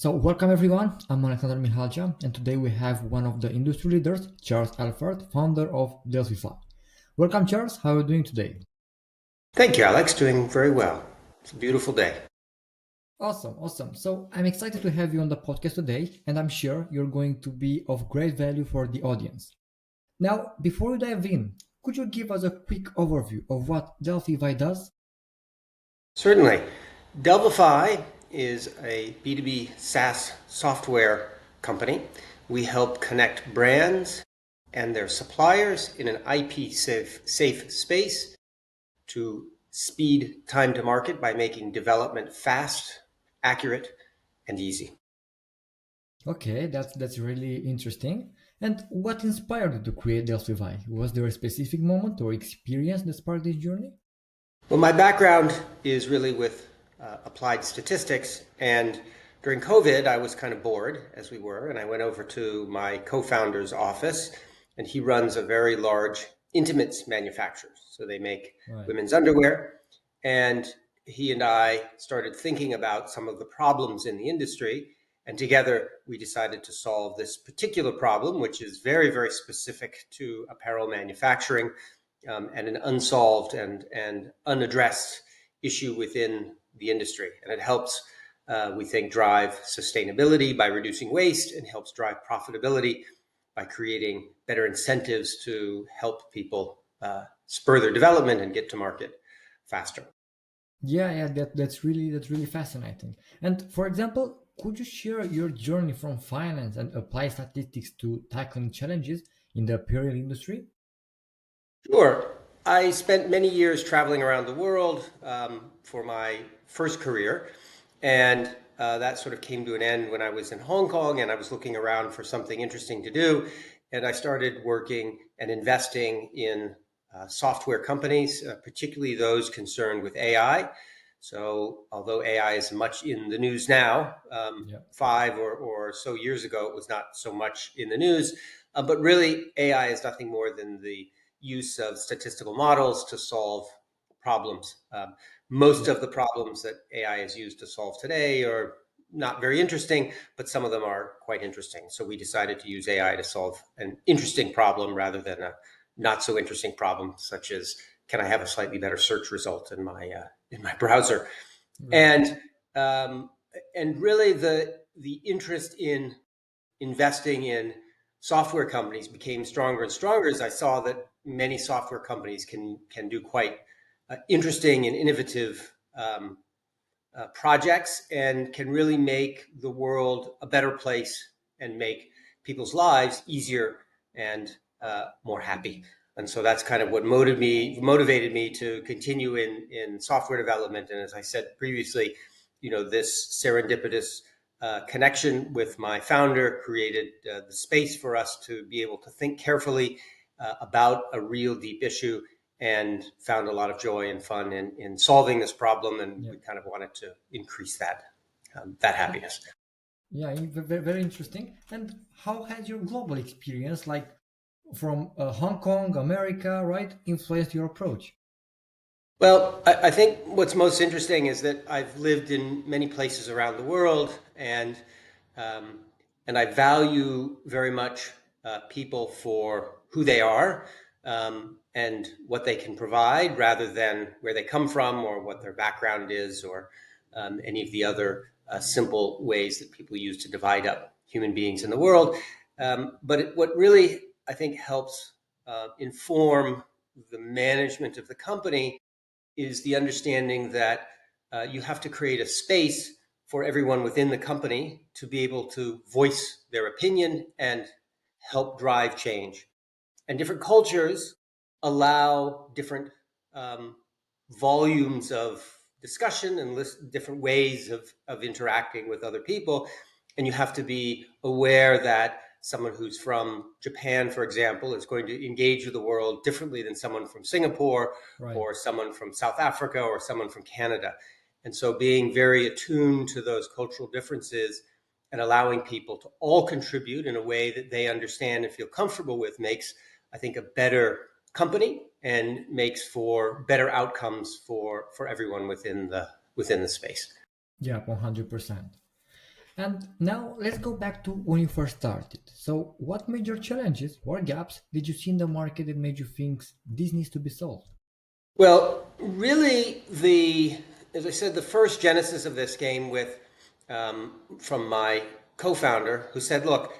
So, welcome everyone. I'm Alexander Mihalcea, and today we have one of the industry leaders, Charles Allard, founder of Delvify. Welcome, Charles. How are you doing today? Thank you, Alex. Doing very well. It's a beautiful day. Awesome, awesome. So, I'm excited to have you on the podcast today, and I'm sure you're going to be of great value for the audience. Now, before we dive in, could you give us a quick overview of what Delvify does? Certainly. Delvify is a B2B SaaS software company. We help connect brands and their suppliers in an IP safe space to speed time to market by making development fast, accurate, and easy. Okay, that's really interesting. And what inspired you to create Delvify? Was there a specific moment or experience that sparked this journey? Well, my background is really with applied statistics, and during COVID, I was kind of bored, as we were, and I went over to my co-founder's office, and he runs a very large intimates manufacturer. So they make Right. women's underwear, and he and I started thinking about some of the problems in the industry, and together we decided to solve this particular problem, which is very, very specific to apparel manufacturing and an unsolved and unaddressed issue within the industry. And it helps, we think, drive sustainability by reducing waste and helps drive profitability by creating better incentives to help people spur their development and get to market faster. Yeah, that's really fascinating. And for example, could you share your journey from finance and apply statistics to tackling challenges in the apparel industry? Sure. I spent many years traveling around the world for my first career, and that sort of came to an end when I was in Hong Kong and I was looking around for something interesting to do. And I started working and investing in software companies, particularly those concerned with AI. So, although AI is much in the news now, Yeah. 5 or so years ago, it was not so much in the news. But really, AI is nothing more than the use of statistical models to solve problems. Most Yeah. of the problems that AI is used to solve today are not very interesting, but some of them are quite interesting. So we decided to use AI to solve an interesting problem rather than a not so interesting problem, such as can I have a slightly better search result in my browser? Right. And um, and really the interest in investing in software companies became stronger and stronger as I saw that many software companies can do quite interesting and innovative projects and can really make the world a better place and make people's lives easier and more happy. And so that's kind of what motivated me to continue in software development. And as I said previously, this serendipitous connection with my founder created the space for us to be able to think carefully about a real deep issue and found a lot of joy and fun in solving this problem. And Yeah. we kind of wanted to increase that happiness. Yeah, very interesting. And how has your global experience, like from Hong Kong, America, right, influenced your approach? Well, I think what's most interesting is that I've lived in many places around the world, um, and I value very much people for who they are and what they can provide, rather than where they come from or what their background is, or any of the other simple ways that people use to divide up human beings in the world. What really I think helps inform the management of the company is the understanding that you have to create a space for everyone within the company to be able to voice their opinion and help drive change. And different cultures allow different um, volumes of discussion and different ways of interacting with other people. And you have to be aware that someone who's from Japan, for example, is going to engage with the world differently than someone from Singapore Right. or someone from South Africa or someone from Canada. And so being very attuned to those cultural differences and allowing people to all contribute in a way that they understand and feel comfortable with makes, I think, a better company and makes for better outcomes for everyone within the space. Yeah, 100%. And now let's go back to when you first started. So, what major challenges or gaps did you see in the market that made you think this needs to be solved? Well, really, as I said, the first genesis of this came with from my co-founder, who said, "Look,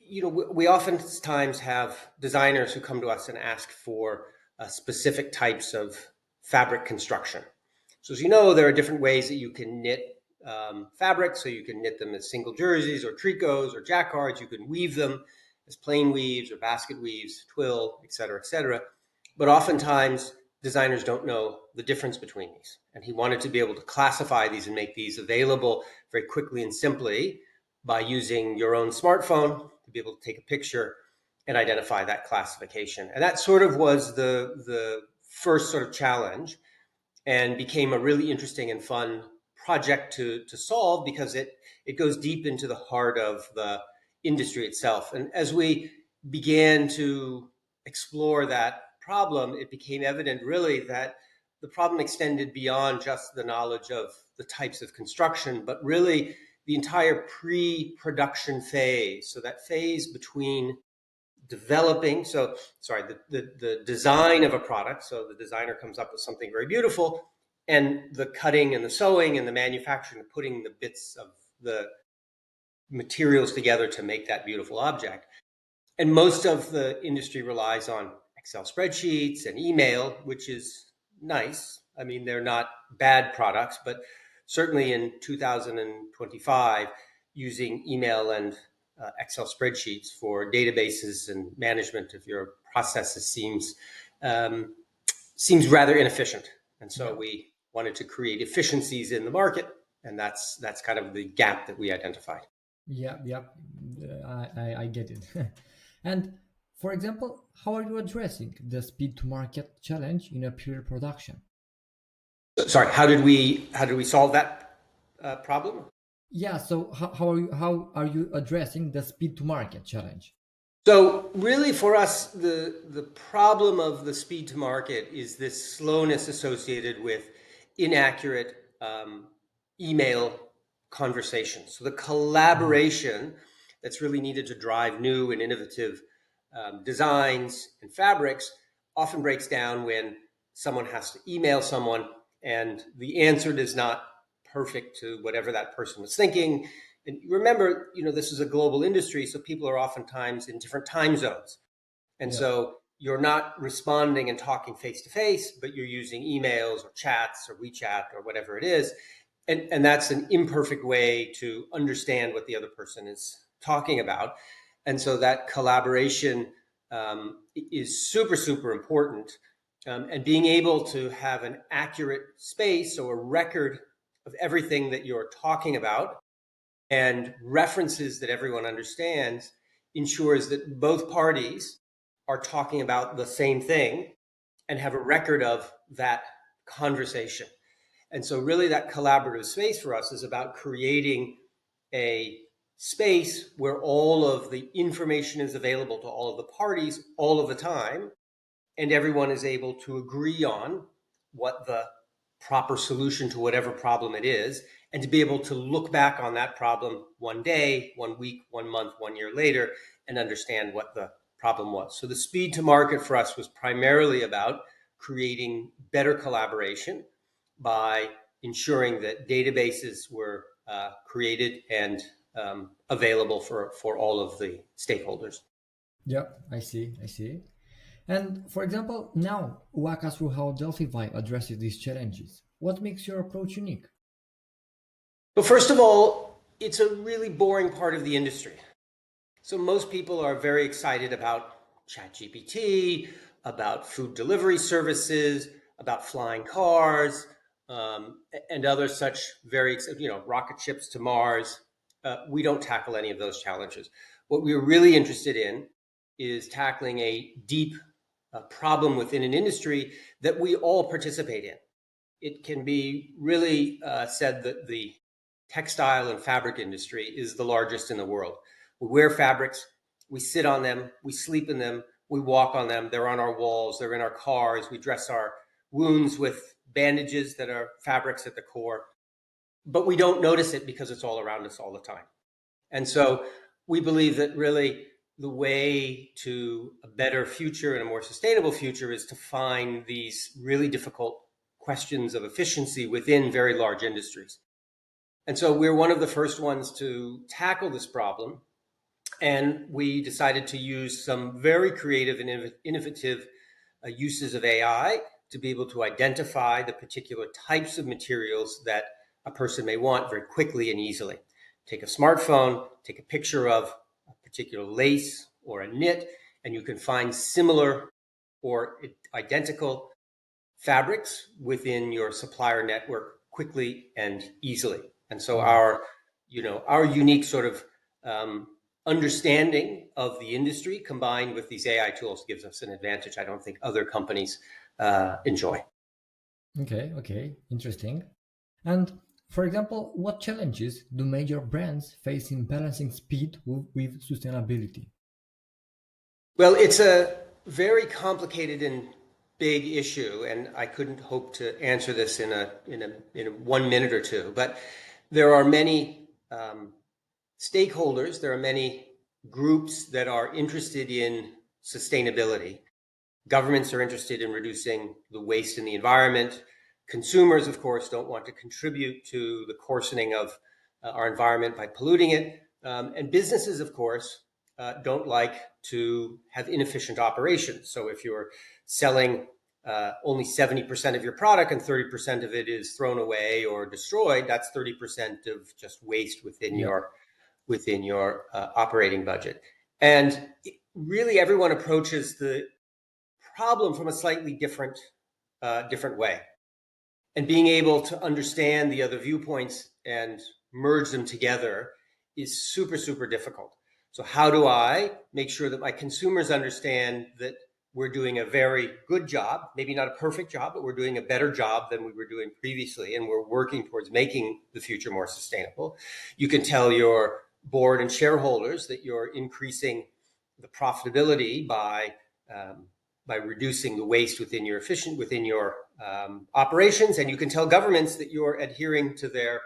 we oftentimes have designers who come to us and ask for specific types of fabric construction. So, as you know, there are different ways that you can knit fabric. So you can knit them as single jerseys or tricots or jacquards. You can weave them as plain weaves or basket weaves, twill, et cetera, et cetera. But oftentimes, designers don't know the difference between these. And he wanted to be able to classify these and make these available very quickly and simply by using your own smartphone to be able to take a picture and identify that classification. And that sort of was the first sort of challenge, and became a really interesting and fun project to solve, because it goes deep into the heart of the industry itself. And as we began to explore that problem, it became evident really that the problem extended beyond just the knowledge of the types of construction, but really the entire pre-production phase. So that phase between developing, so sorry, the design of a product. So the designer comes up with something very beautiful, and the cutting and the sewing and the manufacturing, putting the bits of the materials together to make that beautiful object. And most of the industry relies on Excel spreadsheets and email, which is nice. I mean, they're not bad products, but certainly in 2025, using email and Excel spreadsheets for databases and management of your processes um, seems rather inefficient. And so Yeah, we wanted to create efficiencies in the market, and that's kind of the gap that we identified. yeah. I get it. And for example, how are you addressing the speed to market challenge in a period production? Sorry, how did we solve that problem? Yeah, so how are you addressing the speed to market challenge? So really, for us, the problem of the speed to market is this slowness associated with inaccurate email conversations. So the Mm, collaboration that's really needed to drive new and innovative designs and fabrics often breaks down when someone has to email someone, and the answer is not perfect to whatever that person was thinking. And remember, this is a global industry, so people are oftentimes in different time zones. And yeah, so you're not responding and talking face to face, but you're using emails or chats or WeChat or whatever it is. And that's an imperfect way to understand what the other person is talking about. And so that collaboration is super, super important. And being able to have an accurate space or a record of everything that you're talking about and references that everyone understands ensures that both parties are talking about the same thing and have a record of that conversation. And so, really, that collaborative space for us is about creating a space where all of the information is available to all of the parties all of the time, and everyone is able to agree on what the proper solution to whatever problem it is, and to be able to look back on that problem one day, 1 week, 1 month, 1 year later, and understand what the problem was. So the speed to market for us was primarily about creating better collaboration by ensuring that databases were created and available for all of the stakeholders. yeah. I see. And for example, now walk us through how Delvify addresses these challenges. What makes your approach unique? But first of all, it's a really boring part of the industry. So most people are very excited about ChatGPT, about food delivery services, about flying cars, and other such very, rocket ships to Mars. We don't tackle any of those challenges. What we're really interested in is tackling a deep problem within an industry that we all participate in. It can be really said that the textile and fabric industry is the largest in the world. We wear fabrics, we sit on them, we sleep in them, we walk on them, they're on our walls, they're in our cars, we dress our wounds with bandages that are fabrics at the core. but we don't notice it because it's all around us all the time. And so we believe that really the way to a better future and a more sustainable future is to find these really difficult questions of efficiency within very large industries. And so we're one of the first ones to tackle this problem. And we decided to use some very creative and innovative uses of AI to be able to identify the particular types of materials that a person may want very quickly and easily. Take a smartphone, take a picture of a particular lace or a knit, and you can find similar or identical fabrics within your supplier network quickly and easily. And so Wow. our unique sort of understanding of the industry combined with these AI tools gives us an advantage I don't think other companies enjoy. Okay, okay, interesting. And for example, what challenges do major brands face in balancing speed with sustainability? Well, it's a very complicated and big issue, and I couldn't hope to answer this in a 1 minute or two. But there are many stakeholders, there are many groups that are interested in sustainability. Governments are interested in reducing the waste in the environment. Consumers, of course, don't want to contribute to the coarsening of our environment by polluting it. And businesses, of course, don't like to have inefficient operations. So if you're selling only 70% of your product and 30% of it is thrown away or destroyed, that's 30% of just waste Yeah, within your operating budget. And really, everyone approaches the problem from a slightly different way. And being able to understand the other viewpoints and merge them together is super, super difficult. So how do I make sure that my consumers understand that we're doing a very good job, maybe not a perfect job, but we're doing a better job than we were doing previously, and we're working towards making the future more sustainable? You can tell your board and shareholders that you're increasing the profitability um, by reducing the waste within your operations, and you can tell governments that you're adhering to their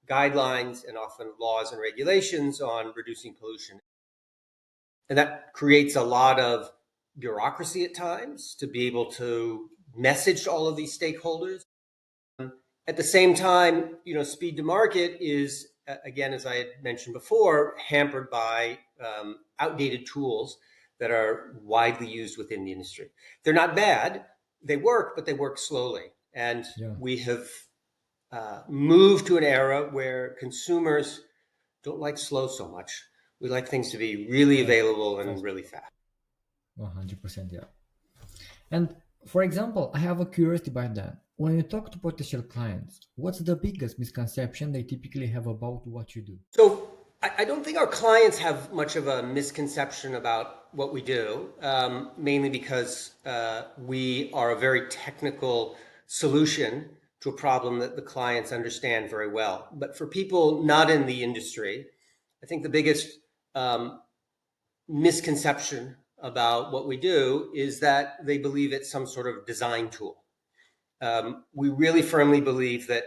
guidelines and often laws and regulations on reducing pollution. And that creates a lot of bureaucracy at times to be able to message to all of these stakeholders. At the same time, speed to market is, again, as I had mentioned before, hampered by outdated tools that are widely used within the industry. They're not bad, they work, but they work slowly. And yeah, we have moved to an era where consumers don't like slow so much. We like things to be really yeah, available and fast, really fast. 100%, yeah. And for example, I have a curiosity about that. When you talk to potential clients, what's the biggest misconception they typically have about what you do? So I don't think our clients have much of a misconception about what we do, mainly because we are a very technical solution to a problem that the clients understand very well. But for people not in the industry, I think the biggest um, misconception about what we do is that they believe it's some sort of design tool. We really firmly believe that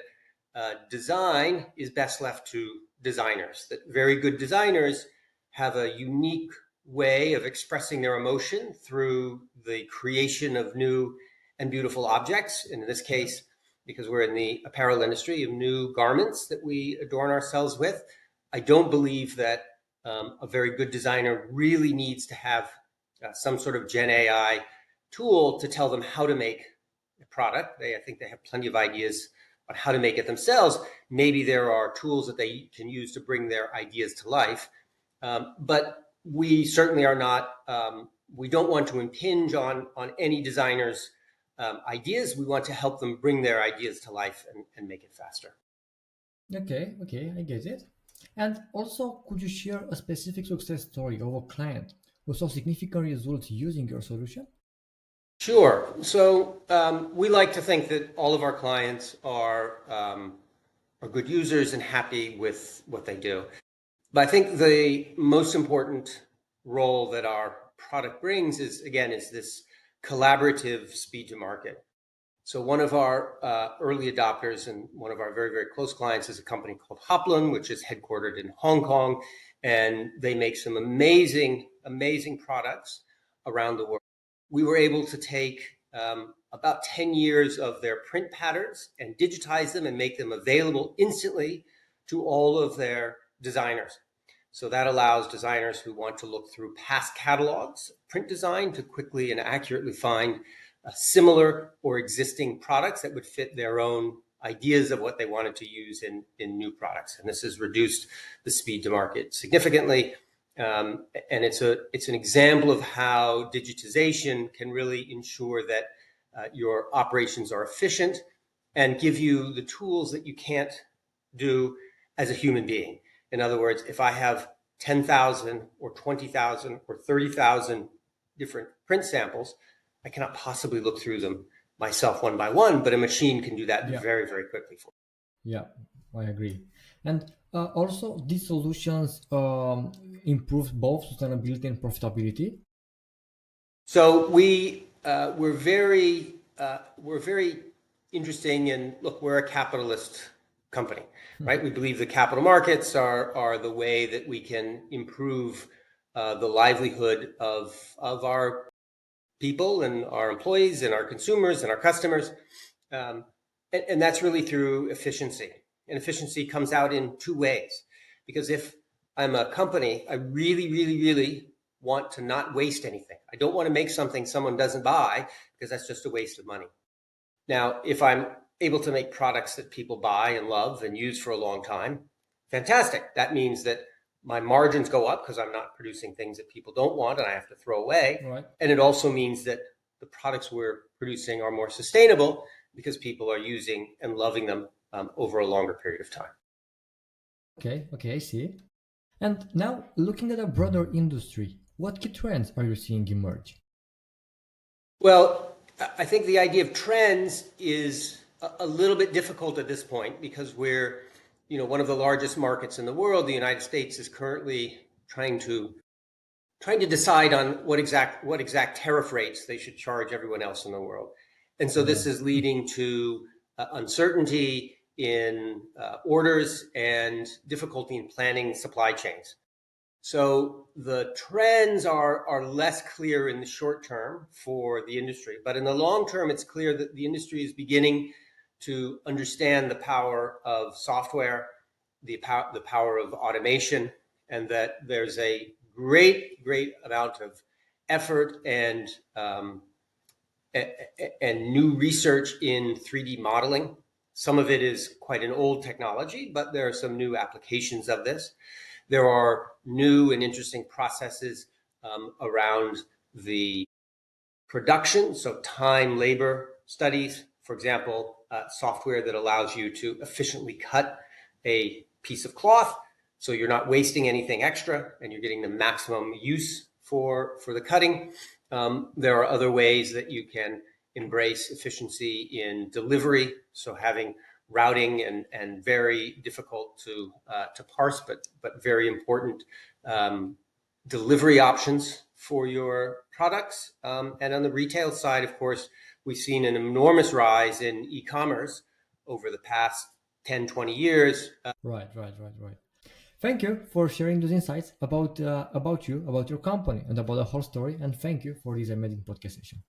design is best left to designers, that very good designers have a unique way of expressing their emotion through the creation of new and beautiful objects. And in this Yeah. case, because we're in the apparel industry, of new garments that we adorn ourselves with. I don't believe that a very good designer really needs to have some sort of Gen AI tool to tell them how to make a product. I think they have plenty of ideas on how to make it themselves. Maybe there are tools that they can use to bring their ideas to life. But we certainly are not, we don't want to impinge on any designer's ideas. We want to help them bring their ideas to life and make it faster. Okay, okay, I get it. And also, could you share a specific success story of a client who saw significant results using your solution? Sure. So we like to think that all of our clients are good users and happy with what they do. But I think the most important role that our product brings is, again, is this collaborative speed to market. So one of our early adopters and one of our very, very close clients is a company called Hoplon, which is headquartered in Hong Kong, and they make some amazing, amazing products around the world. We were able to take about 10 years of their print patterns and digitize them and make them available instantly to all of their designers. So that allows designers who want to look through past catalogs, print design, to quickly and accurately find similar or existing products that would fit their own ideas of what they wanted to use in new products. And this has reduced the speed to market significantly. And it's an example of how digitization can really ensure that your operations are efficient and give you the tools that you can't do as a human being. In other words, if I have 10,000 or 20,000 or 30,000 different print samples, I cannot possibly look through them myself one by one, but a machine can do that Yeah, very, very quickly for yeah, I agree. And also, these solutions improve both sustainability and profitability. So we're very interesting in, look, we're a capitalist company, right? We believe the capital markets are the way that we can improve the livelihood of our people and our employees and our consumers and our customers. Um, and that's really through efficiency. And efficiency comes out in two ways. Because if I'm a company, I really, really, really want to not waste anything. I don't want to make something someone doesn't buy because that's just a waste of money. Now, if I'm able to make products that people buy and love and use for a long time, fantastic. That means that my margins go up because I'm not producing things that people don't want and I have to throw away. Right. And it also means that the products we're producing are more sustainable because people are using and loving them over a longer period of time. Okay, okay, I see. And now, looking at a broader industry, what key trends are you seeing emerge? Well, I think the idea of trends is a little bit difficult at this point because we're, one of the largest markets in the world. The United States is currently trying to decide on what exact tariff rates they should charge everyone else in the world. And so Yeah. this is leading to uncertainty in orders and difficulty in planning supply chains. So the trends are less clear in the short term for the industry, but in the long term, it's clear that the industry is beginning to understand the power of software, the power of automation, and that there's a great, great amount of effort and new research in 3D modeling. Some of it is quite an old technology, but there are some new applications of this. There are new and interesting processes around the production, so time, labor studies. For example, software that allows you to efficiently cut a piece of cloth, so you're not wasting anything extra and you're getting the maximum use for the cutting. There are other ways that you can embrace efficiency in delivery, so having routing and very difficult to parse, but very important delivery options for your products. And on the retail side, of course, we've seen an enormous rise in e-commerce over the past 10, 20 years. Right, right, right, right. Thank you for sharing those insights about you, about your company, and about the whole story. And thank you for this amazing podcast session.